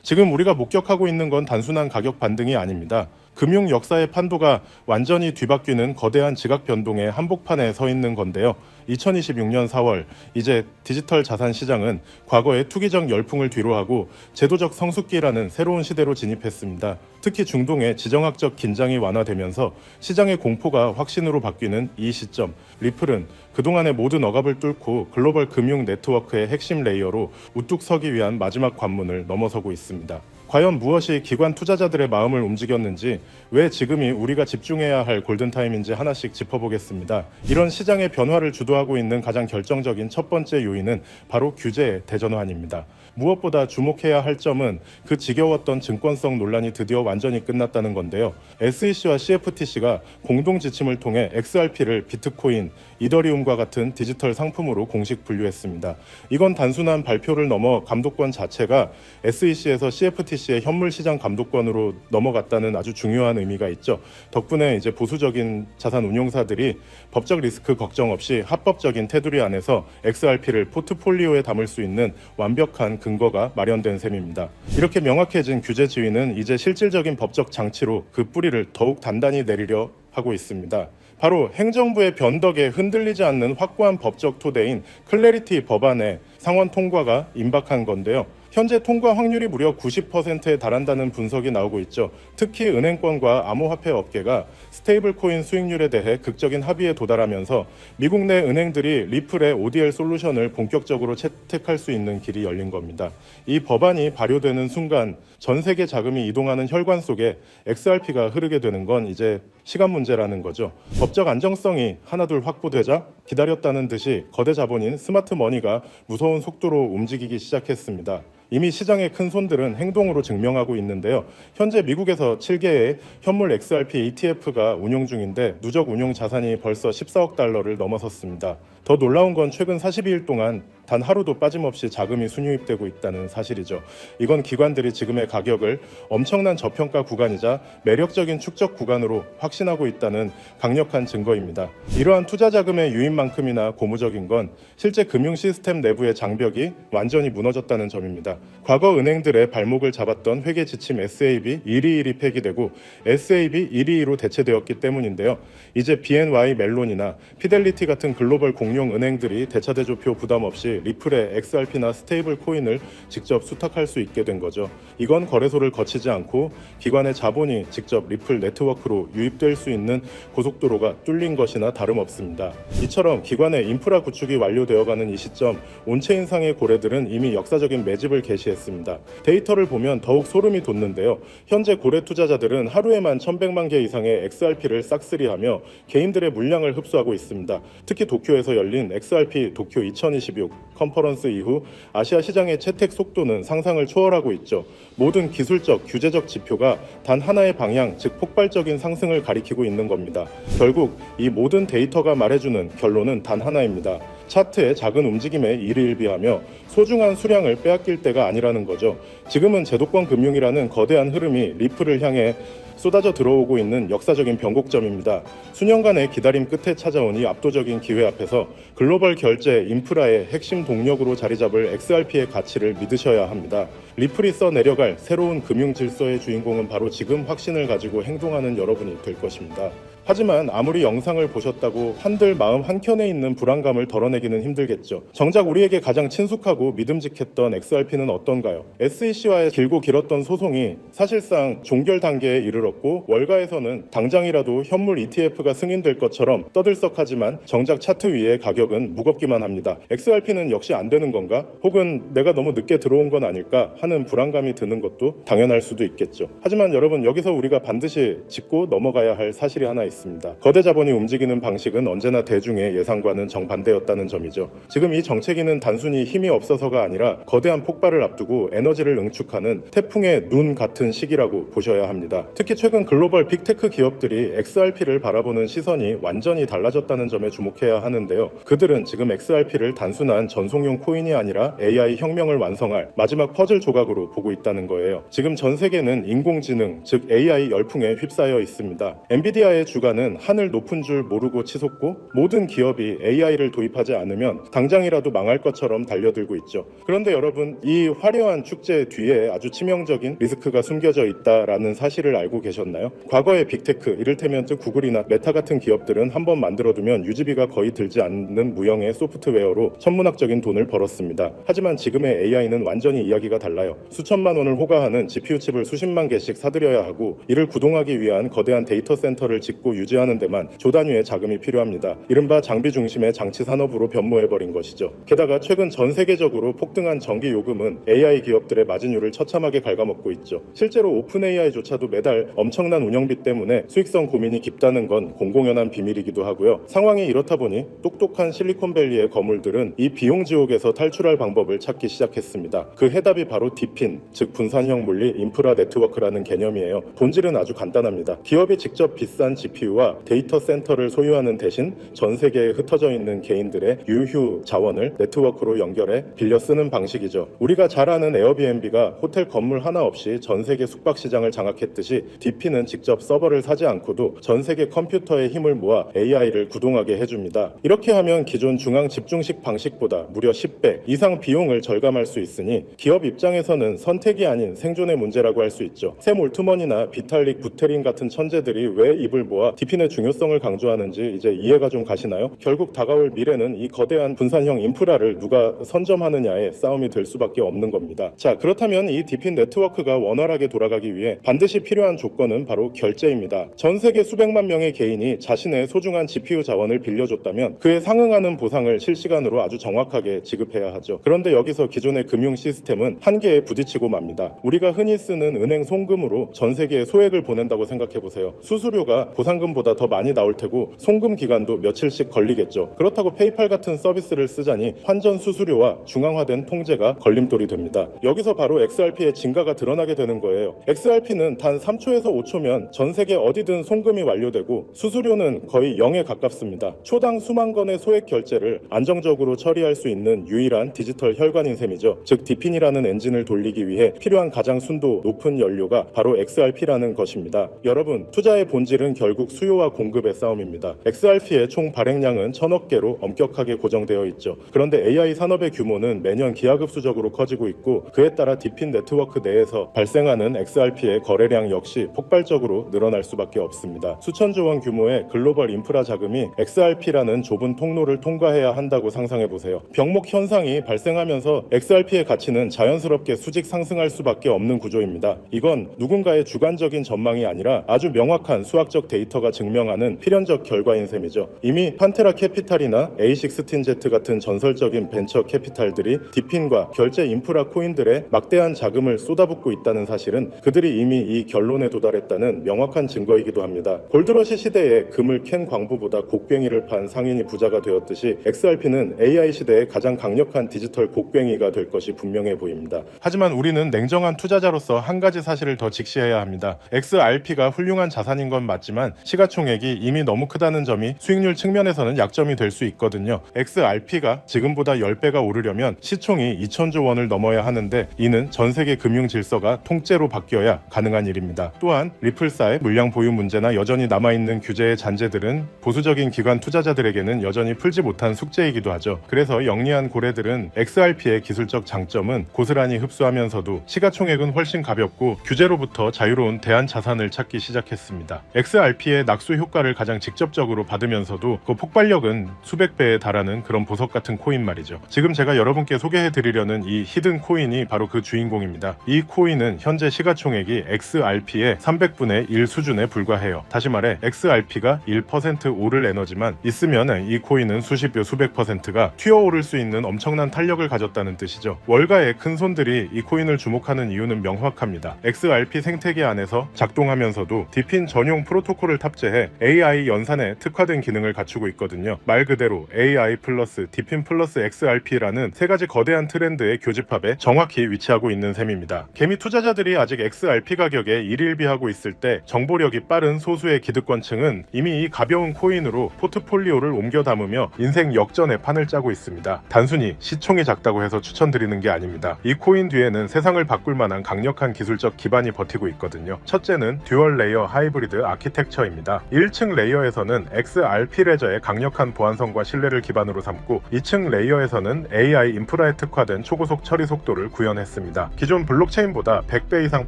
지금 우리가 목격하고 있는 건 단순한 가격 반등이 아닙니다. 금융 역사의 판도가 완전히 뒤바뀌는 거대한 지각 변동의 한복판에 서 있는 건데요. 2026년 4월 이제 디지털 자산 시장은 과거의 투기적 열풍을 뒤로하고 제도적 성숙기라는 새로운 시대로 진입했습니다. 특히 중동의 지정학적 긴장이 완화되면서 시장의 공포가 확신으로 바뀌는 이 시점, 리플은 그동안의 모든 억압을 뚫고 글로벌 금융 네트워크의 핵심 레이어로 우뚝 서기 위한 마지막 관문을 넘어서고 있습니다. 과연 무엇이 기관 투자자들의 마음을 움직였는지, 왜 지금이 우리가 집중해야 할 골든타임인지 하나씩 짚어보겠습니다. 이런 시장의 변화를 주도하고 있는 가장 결정적인 첫 번째 요인은 바로 규제의 대전환입니다. 무엇보다 주목해야 할 점은 그 지겨웠던 증권성 논란이 드디어 완전히 끝났다는 건데요. SEC와 CFTC가 공동 지침을 통해 XRP를 비트코인, 이더리움과 같은 디지털 상품으로 공식 분류했습니다. 이건 단순한 발표를 넘어 감독권 자체가 SEC에서 CFTC의 현물 시장 감독권으로 넘어갔다는 아주 중요한 의미가 있죠. 덕분에 이제 보수적인 자산 운용사들이 법적 리스크 걱정 없이 합법적인 테두리 안에서 XRP를 포트폴리오에 담을 수 있는 완벽한 근거가 마련된 셈입니다. 이렇게 명확해진 규제 지위는 이제 실질적인 법적 장치로 그 뿌리를 더욱 단단히 내리려 하고 있습니다. 바로 행정부의 변덕에 흔들리지 않는 확고한 법적 토대인 클래리티 법안의 상원 통과가 임박한 건데요. 현재 통과 확률이 무려 90%에 달한다는 분석이 나오고 있죠. 특히 은행권과 암호화폐 업계가 스테이블 코인 수익률에 대해 극적인 합의에 도달하면서 미국 내 은행들이 리플의 ODL 솔루션을 본격적으로 채택할 수 있는 길이 열린 겁니다. 이 법안이 발효되는 순간 전 세계 자금이 이동하는 혈관 속에 XRP가 흐르게 되는 건 이제 시간 문제라는 거죠. 법적 안정성이 하나둘 확보되자 기다렸다는 듯이 거대 자본인 스마트 머니가 무서운 속도로 움직이기 시작했습니다. 이미 시장의 큰 손들은 행동으로 증명하고 있는데요. 현재 미국에서 7개의 현물 XRP ETF가 운용 중인데 누적 운용 자산이 벌써 14억 달러를 넘어섰습니다. 더 놀라운 건 최근 42일 동안 단 하루도 빠짐없이 자금이 순유입되고 있다는 사실이죠. 이건 기관들이 지금의 가격을 엄청난 저평가 구간이자 매력적인 축적 구간으로 확신하고 있다는 강력한 증거입니다. 이러한 투자 자금의 유입만큼이나 고무적인 건 실제 금융 시스템 내부의 장벽이 완전히 무너졌다는 점입니다. 과거 은행들의 발목을 잡았던 회계 지침 SAB 121이 폐기되고 SAB 122로 대체되었기 때문인데요. 이제 BNY 멜론이나 피델리티 같은 글로벌 공룡 은행들이 대차대조표 부담 없이 리플의 XRP나 스테이블 코인을 직접 수탁할 수 있게 된 거죠. 이건 거래소를 거치지 않고 기관의 자본이 직접 리플 네트워크로 유입될 수 있는 고속도로가 뚫린 것이나 다름없습니다. 이처럼 기관의 인프라 구축이 완료되어가는 이 시점, 온체인상의 고래들은 이미 역사적인 매집을 개시했습니다. 데이터를 보면 더욱 소름이 돋는데요. 현재 고래 투자자들은 하루에만 1100만 개 이상의 XRP를 싹쓸이하며 개인들의 물량을 흡수하고 있습니다. 특히 도쿄에서 열린 XRP 도쿄 2026 컨퍼런스 이후 아시아 시장의 채택 속도는 상상을 초월하고 있죠. 모든 기술적, 규제적 지표가 단 하나의 방향, 즉 폭발적인 상승을 가리키고 있는 겁니다. 결국 이 모든 데이터가 말해주는 결론은 단 하나입니다. 차트의 작은 움직임에 일희일비하며 소중한 수량을 빼앗길 때가 아니라는 거죠. 지금은 제도권 금융이라는 거대한 흐름이 리플을 향해 쏟아져 들어오고 있는 역사적인 변곡점입니다. 수년간의 기다림 끝에 찾아온 이 압도적인 기회 앞에서 글로벌 결제 인프라의 핵심 동력으로 자리 잡을 XRP의 가치를 믿으셔야 합니다. 리플이 써내려갈 새로운 금융 질서의 주인공은 바로 지금 확신을 가지고 행동하는 여러분이 될 것입니다. 하지만 아무리 영상을 보셨다고 한들 마음 한켠에 있는 불안감을 덜어내기는 힘들겠죠. 정작 우리에게 가장 친숙하고 믿음직했던 XRP는 어떤가요? SEC와의 길고 길었던 소송이 사실상 종결 단계에 이르렀고 월가에서는 당장이라도 현물 ETF가 승인될 것처럼 떠들썩하지만 정작 차트 위의 가격은 무겁기만 합니다. XRP는 역시 안 되는 건가? 혹은 내가 너무 늦게 들어온 건 아닐까 하는 불안감이 드는 것도 당연할 수도 있겠죠. 하지만 여러분, 여기서 우리가 반드시 짚고 넘어가야 할 사실이 하나 있습니다. 거대 자본이 움직이는 방식은 언제나 대중의 예상과는 정반대였다는 점이죠. 지금 이 정체기는 단순히 힘이 없어서가 아니라 거대한 폭발을 앞두고 에너지를 응축하는 태풍의 눈 같은 시기라고 보셔야 합니다. 특히 최근 글로벌 빅테크 기업들이 XRP를 바라보는 시선이 완전히 달라졌다는 점에 주목해야 하는데요. 그들은 지금 XRP를 단순한 전송용 코인이 아니라 AI 혁명을 완성할 마지막 퍼즐 조각으로 보고 있다는 거예요. 지금 전 세계는 인공지능, 즉 AI 열풍에 휩싸여 있습니다. 엔비디아의 주가 주가는 하늘 높은 줄 모르고 치솟고 모든 기업이 AI를 도입하지 않으면 당장이라도 망할 것처럼 달려들고 있죠. 그런데 여러분, 이 화려한 축제 뒤에 아주 치명적인 리스크가 숨겨져 있다라는 사실을 알고 계셨나요? 과거의 빅테크, 이를테면 구글이나 메타 같은 기업들은 한번 만들어두면 유지비가 거의 들지 않는 무형의 소프트웨어로 천문학적인 돈을 벌었습니다. 하지만 지금의 AI는 완전히 이야기가 달라요. 수천만 원을 호가하는 GPU 칩을 수십만 개씩 사들여야 하고, 이를 구동하기 위한 거대한 데이터 센터를 짓고 유지하는 데만 조 단위의 자금이 필요합니다. 이른바 장비 중심의 장치 산업으로 변모해버린 것이죠. 게다가 최근 전 세계적으로 폭등한 전기 요금은 AI 기업들의 마진율을 처참하게 갉아먹고 있죠. 실제로 오픈 AI조차도 매달 엄청난 운영비 때문에 수익성 고민이 깊다는 건 공공연한 비밀이기도 하고요. 상황이 이렇다 보니 똑똑한 실리콘밸리의 거물들은 이 비용 지옥에서 탈출할 방법을 찾기 시작했습니다. 그 해답이 바로 디핀, 즉 분산형 물리 인프라 네트워크라는 개념이에요. 본질은 아주 간단합니다. 기업이 직접 비싼 GPU와 데이터 센터를 소유하는 대신 전 세계에 흩어져 있는 개인들의 유휴 자원을 네트워크로 연결해 빌려 쓰는 방식이죠. 우리가 잘 아는 에어비앤비가 호텔 건물 하나 없이 전 세계 숙박 시장을 장악했듯이 디핀은 직접 서버를 사지 않고도 전 세계 컴퓨터의 힘을 모아 AI를 구동하게 해줍니다. 이렇게 하면 기존 중앙 집중식 방식보다 무려 10배 이상 비용을 절감할 수 있으니 기업 입장에서는 선택이 아닌 생존의 문제라고 할 수 있죠. 샘 올트먼이나 비탈릭 부테린 같은 천재들이 왜 입을 모아 디핀의 중요성을 강조하는지 이제 이해가 좀 가시나요? 결국 다가올 미래는 이 거대한 분산형 인프라를 누가 선점하느냐의 싸움이 될 수밖에 없는 겁니다. 자, 그렇다면 이 디핀 네트워크가 원활하게 돌아가기 위해 반드시 필요한 조건은 바로 결제입니다. 전 세계 수백만 명의 개인이 자신의 소중한 GPU 자원을 빌려줬다면 그에 상응하는 보상을 실시간으로 아주 정확하게 지급해야 하죠. 그런데 여기서 기존의 금융 시스템은 한계에 부딪히고 맙니다. 우리가 흔히 쓰는 은행 송금으로 전 세계에 소액을 보낸다고 생각해보세요. 수수료가 보상금보다 더 많이 나올 테고 송금 기간도 며칠씩 걸리겠죠. 그렇다고 페이팔 같은 서비스를 쓰자니 환전 수수료와 중앙화된 통제가 걸림돌이 됩니다. 여기서 바로 XRP의 진가가 드러나게 되는 거예요. XRP는 단 3초에서 5초면 전 세계 어디든 송금이 완료되고 수수료는 거의 0에 가깝습니다. 초당 수만 건의 소액 결제를 안정적으로 처리할 수 있는 유일한 디지털 혈관인 셈이죠. 즉 디핀이라는 엔진을 돌리기 위해 필요한 가장 순도 높은 연료가 바로 XRP라는 것입니다. 여러분, 투자의 본질은 결국 수요와 공급의 싸움입니다. XRP의 총 발행량은 1000억 개로 엄격하게 고정되어 있죠. 그런데 AI 산업의 규모는 매년 기하급수적으로 커지고 있고, 그에 따라 디핀 네트워크 내에서 발생하는 XRP의 거래량 역시 폭발적으로 늘어날 수밖에 없습니다. 수천조 원 규모의 글로벌 인프라 자금이 XRP라는 좁은 통로를 통과해야 한다고 상상해보세요. 병목 현상이 발생하면서 XRP의 가치는 자연스럽게 수직 상승할 수밖에 없는 구조입니다. 이건 누군가의 주관적인 전망이 아니라 아주 명확한 수학적 데이터가 증명하는 필연적 결과인 셈이죠. 이미 판테라 캐피탈이나 A16Z 같은 전설적인 벤처 캐피탈들이 디핀과 결제 인프라 코인들의 막대한 자금을 쏟아붓고 있다는 사실은 그들이 이미 이 결론에 도달했다는 명확한 증거이기도 합니다. 골드러시 시대에 금을 캔 광부보다 곡괭이를 판 상인이 부자가 되었듯이 XRP는 AI 시대의 가장 강력한 디지털 곡괭이가 될 것이 분명해 보입니다. 하지만 우리는 냉정한 투자자로서 한 가지 사실을 더 직시해야 합니다. XRP가 훌륭한 자산인 건 맞지만 시가총액이 이미 너무 크다는 점이 수익률 측면에서는 약점이 될 수 있거든요. XRP가 지금보다 10배가 오르려면 시총이 2000조 원을 넘어야 하는데, 이는 전 세계 금융 질서가 통째로 바뀌어야 가능한 일입니다. 또한 리플사의 물량 보유 문제나 여전히 남아있는 규제의 잔재들은 보수적인 기관 투자자들에게는 여전히 풀지 못한 숙제이기도 하죠. 그래서 영리한 고래들은 XRP의 기술적 장점은 고스란히 흡수하면서도 시가총액은 훨씬 가볍고 규제로부터 자유로운 대안 자산을 찾기 시작했습니다. XRP의 낙수 효과를 가장 직접적으로 받으면서도 그 폭발력은 수백 배에 달하는 그런 보석 같은 코인 말이죠. 지금 제가 여러분께 소개해드리려는 이 히든 코인이 바로 그 주인공입니다. 이 코인은 현재 시가총액이 XRP의 300분의 1 수준에 불과해요. 다시 말해 XRP가 1% 오를 에너지만 있으면 이 코인은 수십여 수백 %가 튀어오를 수 있는 엄청난 탄력을 가졌다는 뜻이죠. 월가의 큰 손들이 이 코인을 주목하는 이유는 명확합니다. XRP 생태계 안에서 작동하면서도 디핀 전용 프로토콜을 탑재해 AI 연산에 특화된 기능을 갖추고 있거든요. 말 그대로 AI 플러스 디핀 플러스 XRP라는 세 가지 거대한 트렌드의 교집합에 정확히 위치하고 있는 셈입니다. 개미 투자자들이 아직 XRP 가격에 일일비하고 있을 때 정보력이 빠른 소수의 기득권층은 이미 이 가벼운 코인으로 포트폴리오를 옮겨 담으며 인생 역전의 판을 짜고 있습니다. 단순히 시총이 작다고 해서 추천드리는 게 아닙니다. 이 코인 뒤에는 세상을 바꿀 만한 강력한 기술적 기반이 버티고 있거든요. 첫째는 듀얼 레이어 하이브리드 아키텍처입니다. 있습니다. 1층 레이어에서는 XRP 레저의 강력한 보안성과 신뢰를 기반으로 삼고 2층 레이어에서는 AI 인프라에 특화된 초고속 처리 속도를 구현했습니다. 기존 블록체인보다 100배 이상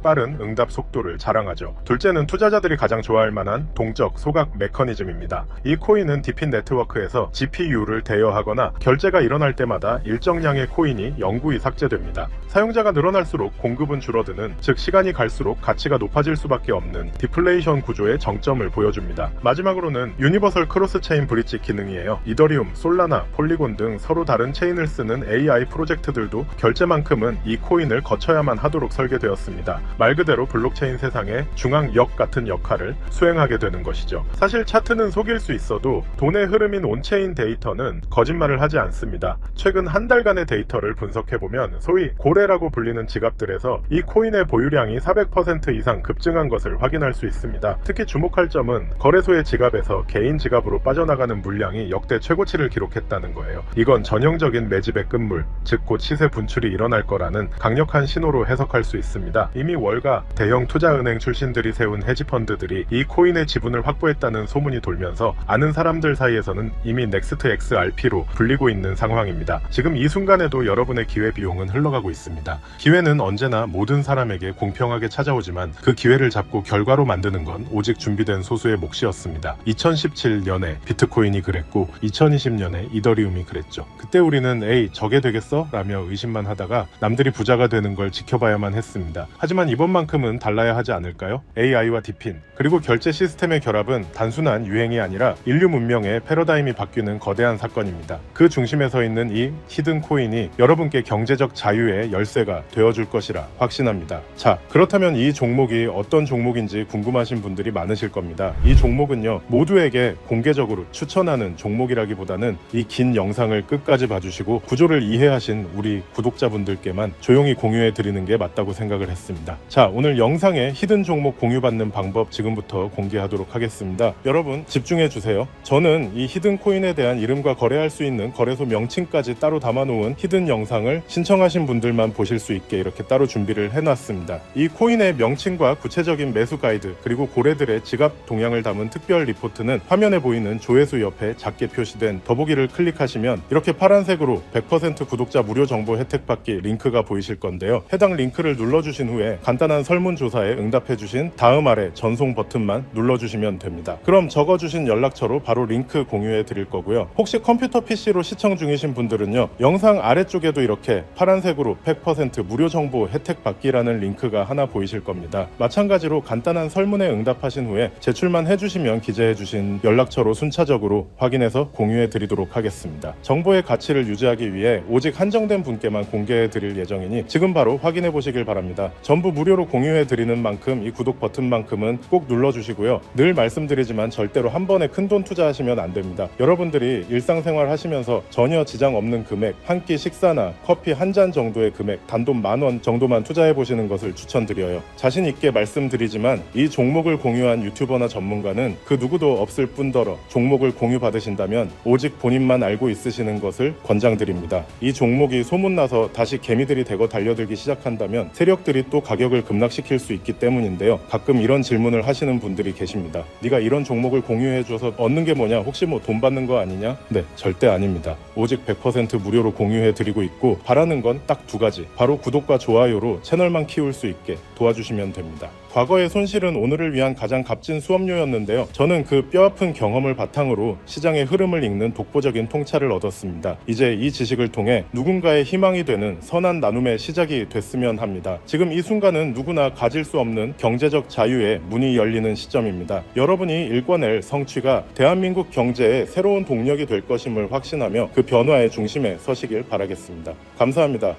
빠른 응답 속도를 자랑하죠. 둘째는 투자자들이 가장 좋아할 만한 동적 소각 메커니즘입니다. 이 코인은 디핀 네트워크에서 GPU를 대여하거나 결제가 일어날 때마다 일정량의 코인이 영구히 삭제됩니다. 사용자가 늘어날수록 공급은 줄어드는, 즉 시간이 갈수록 가치가 높아질 수밖에 없는 디플레이션 구조의 정점을 보여줍니다. 마지막으로는 유니버설 크로스 체인 브릿지 기능이에요. 이더리움, 솔라나, 폴리곤 등 서로 다른 체인을 쓰는 AI 프로젝트들도 결제만큼은 이 코인을 거쳐야만 하도록 설계되었습니다. 말 그대로 블록체인 세상의 중앙역 같은 역할을 수행하게 되는 것이죠. 사실 차트는 속일 수 있어도 돈의 흐름인 온체인 데이터는 거짓말을 하지 않습니다. 최근 한 달간의 데이터를 분석해보면 소위 고래라고 불리는 지갑들에서 이 코인의 보유량이 400% 이상 급증한 것을 확인할 수 있습니다. 특히 주목할 점은 거래소의 지갑에서 개인 지갑으로 빠져나가는 물량이 역대 최고치를 기록했다는 거예요. 이건 전형적인 매집의 끝물, 즉 곧 시세 분출이 일어날 거라는 강력한 신호로 해석할 수 있습니다. 이미 월가 대형 투자은행 출신들이 세운 헤지펀드들이 이 코인의 지분을 확보했다는 소문이 돌면서 아는 사람들 사이에서는 이미 넥스트 XRP로 불리고 있는 상황입니다. 지금 이 순간에도 여러분의 기회 비용은 흘러가고 있습니다. 기회는 언제나 모든 사람에게 공평하게 찾아오지만 그 기회를 잡고 결과로 만드는 건 오직 준비된 소수의 몫이었습니다. 2017년에 비트코인이 그랬고 2020년에 이더리움이 그랬죠. 그때 우리는 에이 저게 되겠어? 라며 의심만 하다가 남들이 부자가 되는 걸 지켜봐야만 했습니다. 하지만 이번만큼은 달라야 하지 않을까요? AI와 디핀 그리고 결제 시스템의 결합은 단순한 유행이 아니라 인류 문명의 패러다임이 바뀌는 거대한 사건입니다. 그 중심에 서 있는 이 히든 코인이 여러분께 경제적 자유의 열쇠가 되어줄 것이라 확신합니다. 자, 그렇다면 이 종목이 어떤 종목인지 궁금하신 분들이 많으실 겁니다. 이 종목은요, 모두에게 공개적으로 추천하는 종목이라기보다는 이 긴 영상을 끝까지 봐주시고 구조를 이해하신 우리 구독자분들께만 조용히 공유해 드리는 게 맞다고 생각을 했습니다. 자, 오늘 영상에 히든 종목 공유받는 방법 지금부터 공개하도록 하겠습니다. 여러분 집중해 주세요. 저는 이 히든 코인에 대한 이름과 거래할 수 있는 거래소 명칭까지 따로 담아놓은 히든 영상을 신청하신 분들만 보실 수 있게 이렇게 따로 준비를 해놨습니다. 이 코인의 명칭과 구체적인 매수 가이드 그리고 고래들의 지갑 동향을 담은 특별 리포트는 화면에 보이는 조회수 옆에 작게 표시된 더보기를 클릭하시면 이렇게 파란색으로 100% 구독자 무료 정보 혜택 받기 링크가 보이실 건데요. 해당 링크를 눌러주신 후에 간단한 설문조사에 응답해주신 다음 아래 전송 버튼만 눌러주시면 됩니다. 그럼 적어주신 연락처로 바로 링크 공유해 드릴 거고요. 혹시 컴퓨터 PC로 시청 중이신 분들은요, 영상 아래쪽에도 이렇게 파란색으로 100% 무료 정보 혜택 받기라는 링크가 하나 보이실 겁니다. 마찬가지로 간단한 설문에 응답하신 후에 제출만 해주시면 기재해주신 연락처로 순차적으로 확인해서 공유해 드리도록 하겠습니다. 정보의 가치를 유지하기 위해 오직 한정된 분께만 공개해 드릴 예정이니 지금 바로 확인해 보시길 바랍니다. 전부 무료로 공유해 드리는 만큼 이 구독 버튼만큼은 꼭 눌러주시고요. 늘 말씀드리지만 절대로 한 번에 큰돈 투자하시면 안 됩니다. 여러분들이 일상생활 하시면서 전혀 지장 없는 금액, 한 끼 식사나 커피 한 잔 정도의 금액, 단돈 10,000원 정도만 투자해 보시는 것을 추천드려요. 자신 있게 말씀드리지만 이 종목을 공유한 유튜버나 전문가는 그 누구도 없을 뿐더러 종목을 공유 받으신다면 오직 본인만 알고 있으시는 것을 권장드립니다. 이 종목이 소문나서 다시 개미들이 대거 달려들기 시작한다면 세력들이 또 가격을 급락시킬 수 있기 때문인데요. 가끔 이런 질문을 하시는 분들이 계십니다. 네가 이런 종목을 공유해줘서 얻는 게 뭐냐? 혹시 뭐 돈 받는 거 아니냐? 네, 절대 아닙니다. 오직 100% 무료로 공유해드리고 있고 바라는 건 딱 두 가지. 바로 구독과 좋아요로 채널만 키울 수 있게 도와주시면 됩니다. 과거의 손실은 오늘을 위한 가장 값진 수업료였는데요. 저는 그 뼈아픈 경험을 바탕으로 시장의 흐름을 읽는 독보적인 통찰을 얻었습니다. 이제 이 지식을 통해 누군가의 희망이 되는 선한 나눔의 시작이 됐으면 합니다. 지금 이 순간은 누구나 가질 수 없는 경제적 자유의 문이 열리는 시점입니다. 여러분이 일궈낼 성취가 대한민국 경제의 새로운 동력이 될 것임을 확신하며 그 변화의 중심에 서시길 바라겠습니다. 감사합니다.